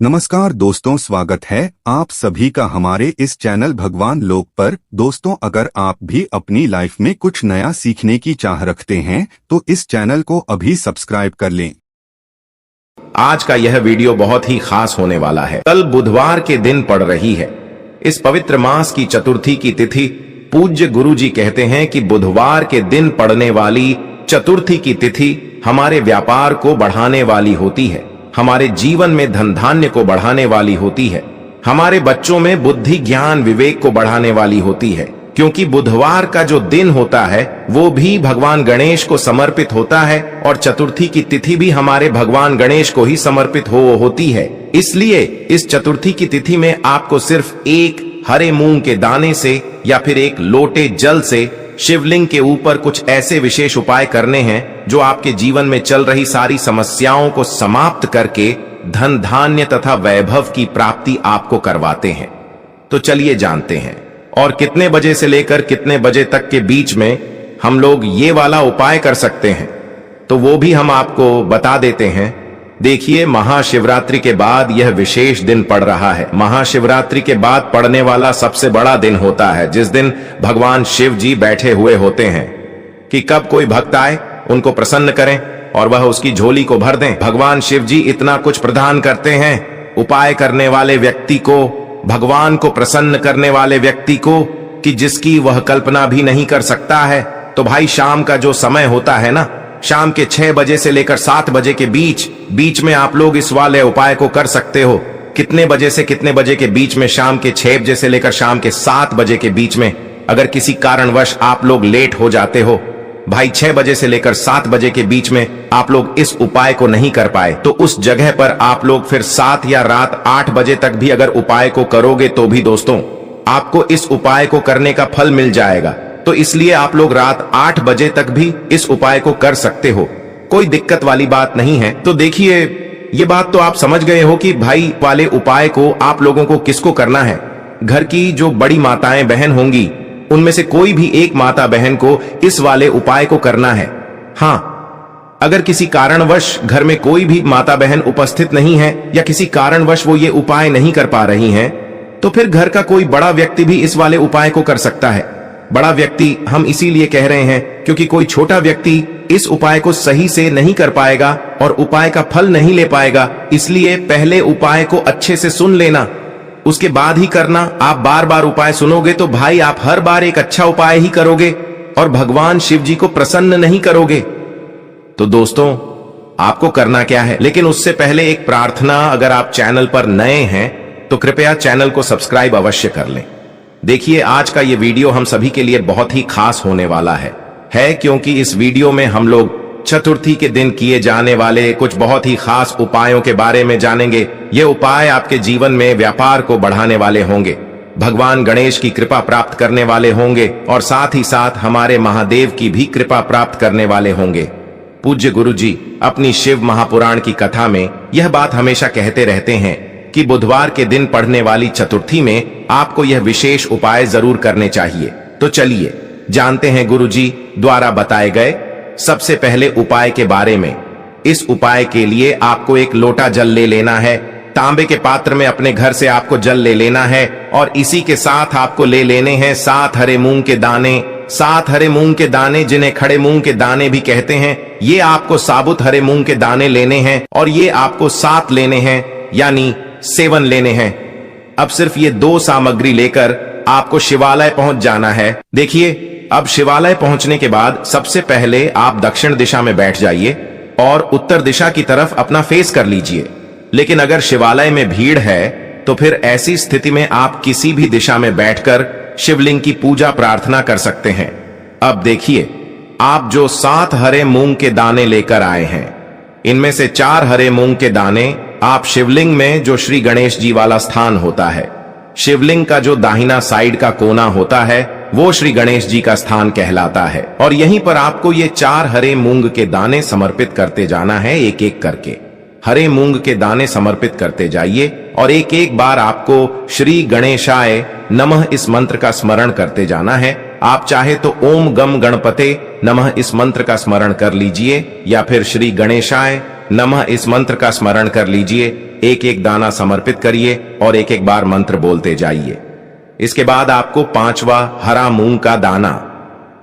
नमस्कार दोस्तों, स्वागत है आप सभी का हमारे इस चैनल भगवान लोक पर। दोस्तों, अगर आप भी अपनी लाइफ में कुछ नया सीखने की चाह रखते हैं तो इस चैनल को अभी सब्सक्राइब कर लें। आज का यह वीडियो बहुत ही खास होने वाला है। कल बुधवार के दिन पड़ रही है। इस पवित्र मास की चतुर्थी की तिथि पूज्य गुरुजी कहते हैं कि बुधवार के दिन पड़ने वाली चतुर्थी की तिथि हमारे व्यापार को बढ़ाने वाली होती है, हमारे जीवन में धन धान्य को बढ़ाने वाली होती है, हमारे बच्चों में बुद्धि ज्ञान विवेक को बढ़ाने वाली होती है। क्योंकि बुधवार का जो दिन होता है वो भी भगवान गणेश को समर्पित होता है और चतुर्थी की तिथि भी हमारे भगवान गणेश को ही समर्पित होती है। इसलिए इस चतुर्थी की तिथि में आपको सिर्फ एक हरे मूंग के दाने से या फिर एक लोटे जल से शिवलिंग के ऊपर कुछ ऐसे विशेष उपाय करने हैं जो आपके जीवन में चल रही सारी समस्याओं को समाप्त करके धन धान्य तथा वैभव की प्राप्ति आपको करवाते हैं। तो चलिए जानते हैं, और कितने बजे से लेकर कितने बजे तक के बीच में हम लोग ये वाला उपाय कर सकते हैं, तो वो भी हम आपको बता देते हैं। देखिए, महाशिवरात्रि के बाद यह विशेष दिन पड़ रहा है। महाशिवरात्रि के बाद पड़ने वाला सबसे बड़ा दिन होता है, जिस दिन भगवान शिव जी बैठे हुए होते हैं कि कब कोई भक्त आए, उनको प्रसन्न करें और वह उसकी झोली को भर दें। भगवान शिव जी इतना कुछ प्रदान करते हैं उपाय करने वाले व्यक्ति को, भगवान को प्रसन्न करने वाले व्यक्ति को, कि जिसकी वह कल्पना भी नहीं कर सकता है। तो भाई, शाम का जो समय होता है ना, शाम के 6 बजे से लेकर 7 बजे के बीच में आप लोग इस वाले उपाय को कर सकते हो। कितने बजे से कितने बजे के बीच में? शाम के 6 बजे से लेकर शाम के 7 बजे के बीच में। अगर किसी कारणवश आप लोग लेट हो जाते हो भाई, 6 बजे से लेकर 7 बजे के बीच में आप लोग इस उपाय को नहीं कर पाए, तो उस जगह पर आप लोग फिर 7 या रात 8 बजे तक भी अगर उपाय को करोगे तो भी दोस्तों आपको इस उपाय को करने का फल मिल जाएगा। तो इसलिए आप लोग रात 8 बजे तक भी इस उपाय को कर सकते हो, कोई दिक्कत वाली बात नहीं है। तो देखिए, ये बात तो आप समझ गए हो कि भाई वाले उपाय को आप लोगों को किसको करना है। घर की जो बड़ी माताएं बहन होंगी, उनमें से कोई भी एक माता बहन को इस वाले उपाय को करना है। हाँ, अगर किसी कारणवश घर में कोई भी माता बहन उपस्थित नहीं है या किसी कारणवश वो ये उपाय नहीं कर पा रही हैं, तो फिर घर का कोई बड़ा व्यक्ति भी इस वाले उपाय को कर सकता है। बड़ा व्यक्ति हम इसीलिए कह रहे हैं क्योंकि कोई छोटा व्यक्ति इस उपाय को सही से नहीं कर पाएगा और उपाय का फल नहीं ले पाएगा। इसलिए पहले उपाय को अच्छे से सुन लेना, उसके बाद ही करना। आप बार बार उपाय सुनोगे तो भाई आप हर बार एक अच्छा उपाय ही करोगे और भगवान शिव जी को प्रसन्न नहीं करोगे। तो दोस्तों, आपको करना क्या है, लेकिन उससे पहले एक प्रार्थना, अगर आप चैनल पर नए हैं तो कृपया चैनल को सब्सक्राइब अवश्य कर लें। देखिए, आज का ये वीडियो हम सभी के लिए बहुत ही खास होने वाला है क्योंकि इस वीडियो में हम लोग चतुर्थी के दिन किए जाने वाले कुछ बहुत ही खास उपायों के बारे में जानेंगे। ये उपाय आपके जीवन में व्यापार को बढ़ाने वाले होंगे, भगवान गणेश की कृपा प्राप्त करने वाले होंगे और साथ ही साथ हमारे महादेव की भी कृपा प्राप्त करने वाले होंगे। पूज्य गुरुजी अपनी शिव महापुराण की कथा में यह बात हमेशा कहते रहते हैं कि बुधवार के दिन पढ़ने वाली चतुर्थी में आपको यह विशेष उपाय जरूर करने चाहिए। तो चलिए जानते हैं गुरुजी द्वारा बताए गए सबसे पहले उपाय के बारे में। इस उपाय के लिए आपको एक लोटा जल ले लेना है। तांबे के पात्र में अपने घर से आपको जल ले लेना है और इसी के साथ आपको ले लेने हैं 7 हरे मूंग के दाने। 7 हरे मूंग के दाने, जिन्हें खड़े मूंग के दाने भी कहते हैं, ये आपको साबुत हरे मूंग के दाने लेने हैं और ये आपको 7 लेने हैं, यानी 7 लेने हैं। अब सिर्फ ये 2 सामग्री लेकर आपको शिवालय पहुंच जाना है। देखिए, अब शिवालय पहुंचने के बाद सबसे पहले आप दक्षिण दिशा में बैठ जाइए और उत्तर दिशा की तरफ अपना फेस कर लीजिए। लेकिन अगर शिवालय में भीड़ है तो फिर ऐसी स्थिति में आप किसी भी दिशा में बैठकर शिवलिंग की पूजा प्रार्थना कर सकते हैं। अब देखिए, आप जो 7 हरे मूंग के दाने लेकर आए हैं, इनमें से 4 हरे मूंग के दाने आप शिवलिंग में, जो श्री गणेश जी वाला स्थान होता है, शिवलिंग का जो दाहिना साइड का कोना होता है, वो श्री गणेश जी का स्थान कहलाता है। और यहीं पर आपको ये 4 हरे मूंग के दाने समर्पित करते जाना है। एक एक करके हरे मूंग के दाने समर्पित करते जाइए और एक एक बार आपको श्री गणेशाय नमः इस मंत्र का स्मरण करते जाना है। आप चाहे तो ओम गम गणपते नमः इस मंत्र का स्मरण कर लीजिए या फिर श्री गणेशाय नमः इस मंत्र का स्मरण कर लीजिए, एक एक दाना समर्पित करिए और एक एक बार मंत्र बोलते जाइए। इसके बाद आपको 5वां हरा मूंग का दाना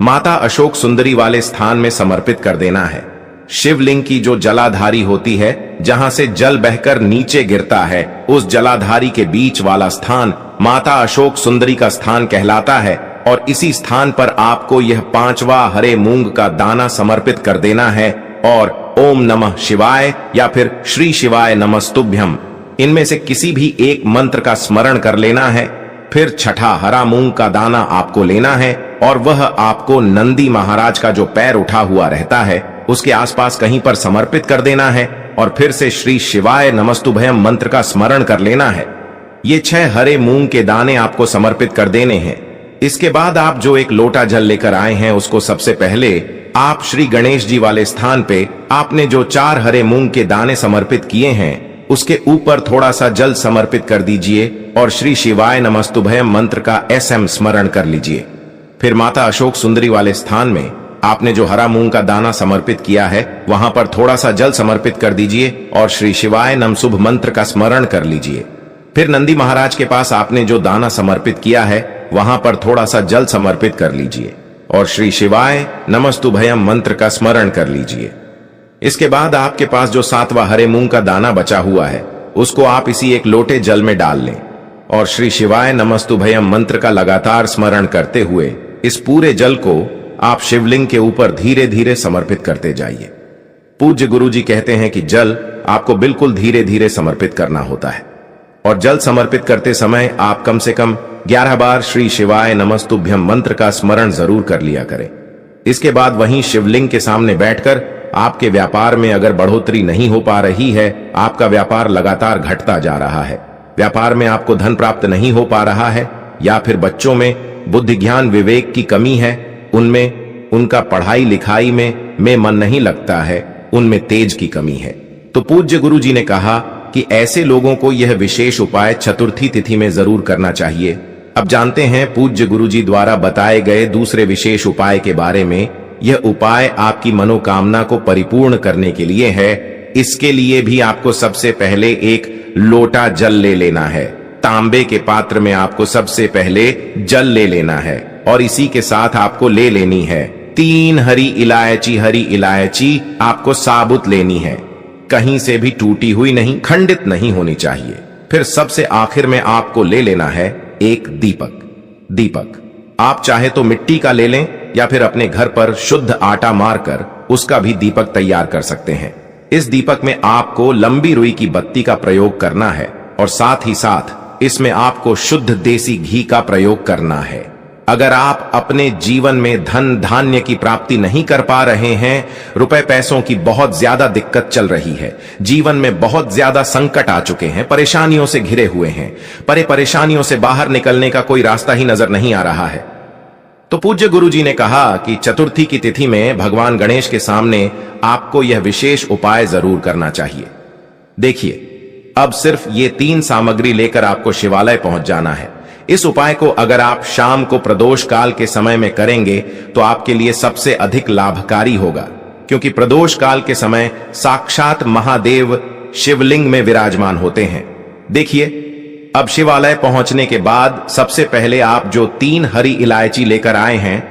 माता अशोक सुंदरी वाले स्थान में समर्पित कर देना है। शिवलिंग की जो जलाधारी होती है, जहां से जल बहकर नीचे गिरता है, उस जलाधारी के बीच वाला स्थान माता अशोक सुंदरी का स्थान कहलाता है और इसी स्थान पर आपको यह 5वां हरे मूंग का दाना समर्पित कर देना है और ओम नमः शिवाय या फिर श्री शिवाय नमस्तुभ्यम इनमें से किसी भी एक मंत्र का स्मरण कर लेना है। फिर छठा हरा मूंग का दाना आपको लेना है और वह आपको नंदी महाराज का जो पैर उठा हुआ रहता है उसके आसपास कहीं पर समर्पित कर देना है और फिर से श्री शिवाय नमस्तुभयम मंत्र का स्मरण कर लेना है। ये 6 हरे मूंग के दाने आपको समर्पित कर देने हैं। इसके बाद आप जो एक लोटा जल लेकर आए हैं उसको सबसे पहले आप श्री गणेश जी वाले स्थान पे आपने जो 4 हरे मूंग के दाने समर्पित किए हैं उसके ऊपर थोड़ा सा जल समर्पित कर दीजिए और श्री शिवाय नमस्तुभयम मंत्र का SM स्मरण कर लीजिए। फिर माता अशोक सुंदरी वाले स्थान में आपने जो हरा मूंग का दाना समर्पित किया है वहां पर थोड़ा सा जल समर्पित कर दीजिए और श्री शिवाय नम शुभ मंत्र का स्मरण कर लीजिए। फिर नंदी महाराज के पास आपने जो दाना समर्पित किया है वहां पर थोड़ा सा जल समर्पित कर लीजिए और श्री शिवाय नमस्तुभयम मंत्र का स्मरण कर लीजिए। इसके बाद आपके पास जो 7वां हरे मूंग का दाना बचा हुआ है उसको आप इसी एक लोटे जल में डाल लें और श्री शिवाय नमस्तुभयम मंत्र का लगातार स्मरण करते हुए इस पूरे जल को आप शिवलिंग के ऊपर धीरे धीरे समर्पित करते जाइए। पूज्य गुरुजी कहते हैं कि जल आपको बिल्कुल धीरे धीरे समर्पित करना होता है और जल समर्पित करते समय आप कम से कम 11 बार श्री शिवाय नमस्तुभ्यम मंत्र का स्मरण जरूर कर लिया करें। इसके बाद वहीं शिवलिंग के सामने बैठकर आपके व्यापार में अगर बढ़ोतरी नहीं हो पा रही है, आपका व्यापार लगातार घटता जा रहा है, व्यापार में आपको धन प्राप्त नहीं हो पा रहा है या फिर बच्चों में बुद्धि ज्ञान विवेक की कमी है, उनमें उनका पढ़ाई लिखाई में मन नहीं लगता है, उनमें तेज की कमी है, तो पूज्य गुरु जी ने कहा कि ऐसे लोगों को यह विशेष उपाय चतुर्थी तिथि में जरूर करना चाहिए। अब जानते हैं पूज्य गुरु जी द्वारा बताए गए दूसरे विशेष उपाय के बारे में। यह उपाय आपकी मनोकामना को परिपूर्ण करने के लिए है। इसके लिए भी आपको सबसे पहले एक लोटा जल ले लेना है। तांबे के पात्र में आपको सबसे पहले जल ले लेना है और इसी के साथ आपको ले लेनी है 3 हरी इलायची आपको साबुत लेनी है, कहीं से भी टूटी हुई नहीं, खंडित नहीं होनी चाहिए। फिर सबसे आखिर में आपको ले लेना है एक दीपक। आप चाहे तो मिट्टी का ले लें या फिर अपने घर पर शुद्ध आटा मारकर उसका भी दीपक तैयार कर सकते हैं। इस दीपक में आपको लंबी रुई की बत्ती का प्रयोग करना है और साथ ही साथ इसमें आपको शुद्ध देसी घी का प्रयोग करना है। अगर आप अपने जीवन में धन धान्य की प्राप्ति नहीं कर पा रहे हैं, रुपए पैसों की बहुत ज्यादा दिक्कत चल रही है, जीवन में बहुत ज्यादा संकट आ चुके हैं, परेशानियों से घिरे हुए हैं, परेशानियों से बाहर निकलने का कोई रास्ता ही नजर नहीं आ रहा है, तो पूज्य गुरु जी ने कहा कि चतुर्थी की तिथि में भगवान गणेश के सामने आपको यह विशेष उपाय जरूर करना चाहिए। देखिए, अब सिर्फ ये 3 सामग्री लेकर आपको शिवालय पहुंच जाना है। इस उपाय को अगर आप शाम को प्रदोष काल के समय में करेंगे तो आपके लिए सबसे अधिक लाभकारी होगा, क्योंकि प्रदोष काल के समय साक्षात महादेव शिवलिंग में विराजमान होते हैं। देखिए, अब शिवालय पहुंचने के बाद सबसे पहले आप जो 3 हरी इलायची लेकर आए हैं,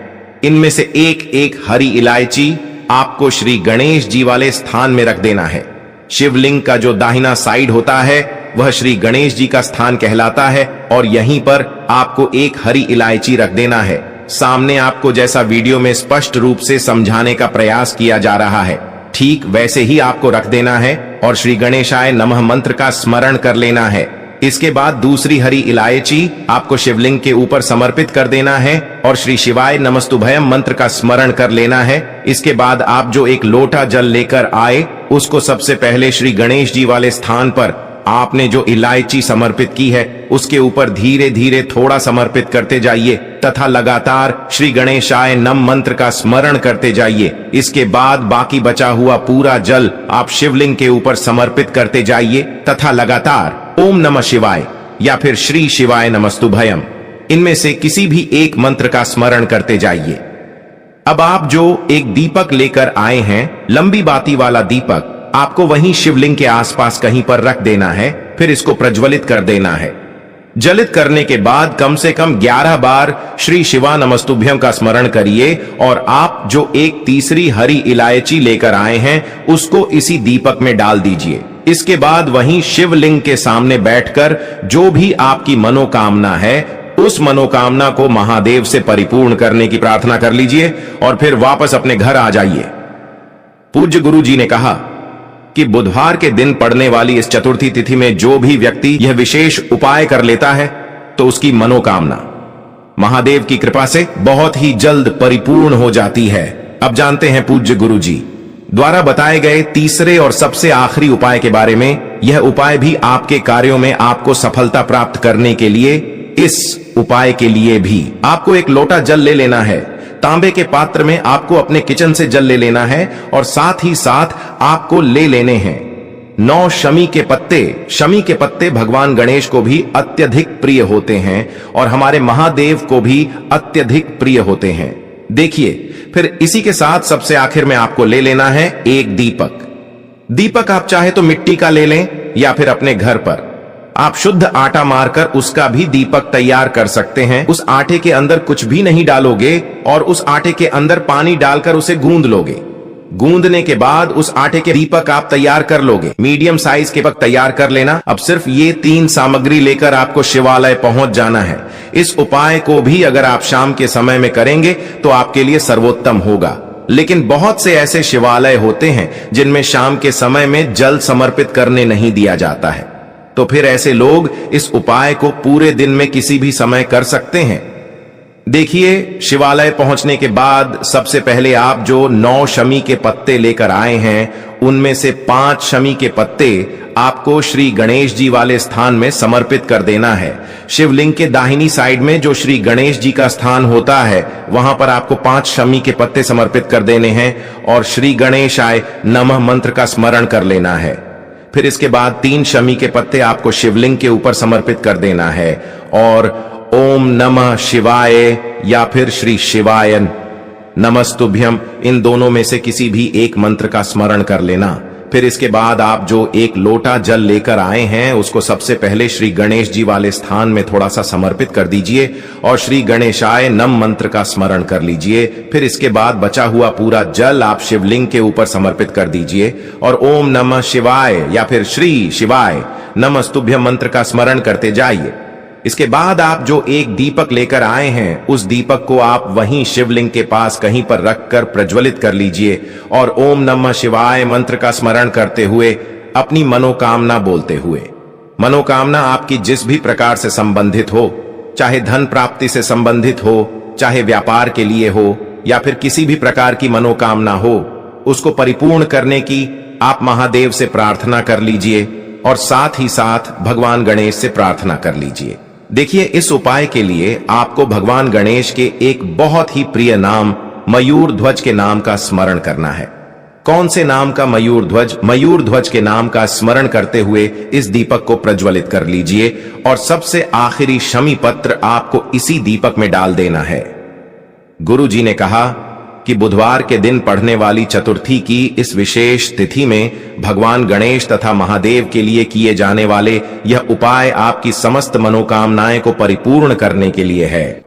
इनमें से एक हरी इलायची आपको श्री गणेश जी वाले स्थान में रख देना है। शिवलिंग का जो दाहिना साइड होता है वह श्री गणेश जी का स्थान कहलाता है और यहीं पर आपको एक हरी इलायची रख देना है। सामने आपको जैसा वीडियो में स्पष्ट रूप से समझाने का प्रयास किया जा रहा है, ठीक वैसे ही आपको रख देना है और श्री गणेशाय नमः मंत्र का स्मरण कर लेना है। इसके बाद दूसरी हरी इलायची आपको शिवलिंग के ऊपर समर्पित कर देना है और श्री शिवाय नमस्तुभयम मंत्र का स्मरण कर लेना है। इसके बाद आप जो एक लोटा जल लेकर आए उसको सबसे पहले श्री गणेश जी वाले स्थान पर आपने जो इलायची समर्पित की है उसके ऊपर धीरे धीरे थोड़ा समर्पित करते जाइए तथा लगातार श्री गणेशाय नम मंत्र का स्मरण करते जाइए। इसके बाद बाकी बचा हुआ पूरा जल आप शिवलिंग के ऊपर समर्पित करते जाइए तथा लगातार ओम नमः शिवाय या फिर श्री शिवाय नमस्तुभयम इनमें से किसी भी एक मंत्र का स्मरण करते जाइए। अब आप जो एक दीपक लेकर आए हैं, लंबी बाती वाला दीपक, आपको वहीं शिवलिंग के आसपास कहीं पर रख देना है। फिर इसको प्रज्वलित कर देना है। जलित करने के बाद कम से कम 11 बार श्री शिवा नमस्तुभ्यम का स्मरण करिए और आप जो एक तीसरी हरी इलायची लेकर आए हैं उसको इसी दीपक में डाल दीजिए। इसके बाद वहीं शिवलिंग के सामने बैठकर जो भी आपकी मनोकामना है उस मनोकामना को महादेव से परिपूर्ण करने की प्रार्थना कर लीजिए और फिर वापस अपने घर आ जाइए। पूज्य गुरु जी ने कहा कि बुधवार के दिन पड़ने वाली इस चतुर्थी तिथि में जो भी व्यक्ति यह विशेष उपाय कर लेता है तो उसकी मनोकामना महादेव की कृपा से बहुत ही जल्द परिपूर्ण हो जाती है। अब जानते हैं पूज्य गुरु जी द्वारा बताए गए तीसरे और सबसे आखिरी उपाय के बारे में। यह उपाय भी आपके कार्यों में आपको सफलता प्राप्त करने के लिए, इस उपाय के लिए भी आपको एक लोटा जल ले लेना है। तांबे के पात्र में आपको अपने किचन से जल ले लेना है और साथ ही साथ आपको ले लेने हैं 9 शमी के पत्ते। शमी के पत्ते भगवान गणेश को भी अत्यधिक प्रिय होते हैं और हमारे महादेव को भी अत्यधिक प्रिय होते हैं। देखिए, फिर इसी के साथ सबसे आखिर में आपको ले लेना है एक दीपक। दीपक आप चाहे तो मिट्टी का ले लें या फिर अपने घर पर आप शुद्ध आटा मारकर उसका भी दीपक तैयार कर सकते हैं। उस आटे के अंदर कुछ भी नहीं डालोगे और उस आटे के अंदर पानी डालकर उसे गूंद लोगे। गूंदने के बाद उस आटे के दीपक आप तैयार कर लोगे। मीडियम साइज के दीपक तैयार कर लेना। अब सिर्फ ये 3 सामग्री लेकर आपको शिवालय पहुंच जाना है। इस उपाय को भी अगर आप शाम के समय में करेंगे तो आपके लिए सर्वोत्तम होगा। लेकिन बहुत से ऐसे शिवालय होते हैं जिनमें शाम के समय में जल समर्पित करने नहीं दिया जाता है, तो फिर ऐसे लोग इस उपाय को पूरे दिन में किसी भी समय कर सकते हैं। देखिए, शिवालय पहुंचने के बाद सबसे पहले आप जो 9 शमी के पत्ते लेकर आए हैं उनमें से 5 शमी के पत्ते आपको श्री गणेश जी वाले स्थान में समर्पित कर देना है। शिवलिंग के दाहिनी साइड में जो श्री गणेश जी का स्थान होता है वहां पर आपको 5 शमी के पत्ते समर्पित कर देने हैं और श्री गणेशाय नमः मंत्र का स्मरण कर लेना है। फिर इसके बाद 3 शमी के पत्ते आपको शिवलिंग के ऊपर समर्पित कर देना है और ओम नमः शिवाय या फिर श्री शिवाय नमस्तुभ्यम इन दोनों में से किसी भी एक मंत्र का स्मरण कर लेना। फिर इसके बाद आप जो एक लोटा जल लेकर आए हैं उसको सबसे पहले श्री गणेश जी वाले स्थान में थोड़ा सा समर्पित कर दीजिए और श्री गणेशाय नम मंत्र का स्मरण कर लीजिए। फिर इसके बाद बचा हुआ पूरा जल आप शिवलिंग के ऊपर समर्पित कर दीजिए और ओम नमः शिवाय या फिर श्री शिवाय नमस्तुभ्यम मंत्र का स्मरण करते जाइए। इसके बाद आप जो एक दीपक लेकर आए हैं उस दीपक को आप वहीं शिवलिंग के पास कहीं पर रखकर प्रज्वलित कर लीजिए और ओम नमः शिवाय मंत्र का स्मरण करते हुए अपनी मनोकामना बोलते हुए, मनोकामना आपकी जिस भी प्रकार से संबंधित हो, चाहे धन प्राप्ति से संबंधित हो, चाहे व्यापार के लिए हो या फिर किसी भी प्रकार की मनोकामना हो, उसको परिपूर्ण करने की आप महादेव से प्रार्थना कर लीजिए और साथ ही साथ भगवान गणेश से प्रार्थना कर लीजिए। देखिए, इस उपाय के लिए आपको भगवान गणेश के एक बहुत ही प्रिय नाम मयूर ध्वज के नाम का स्मरण करना है। कौन से नाम का मयूर ध्वज? मयूर ध्वज के नाम का स्मरण करते हुए इस दीपक को प्रज्वलित कर लीजिए और सबसे आखिरी शमी पत्र आपको इसी दीपक में डाल देना है। गुरु जी ने कहा कि बुधवार के दिन पढ़ने वाली चतुर्थी की इस विशेष तिथि में भगवान गणेश तथा महादेव के लिए किए जाने वाले यह उपाय आपकी समस्त मनोकामनाएं को परिपूर्ण करने के लिए है।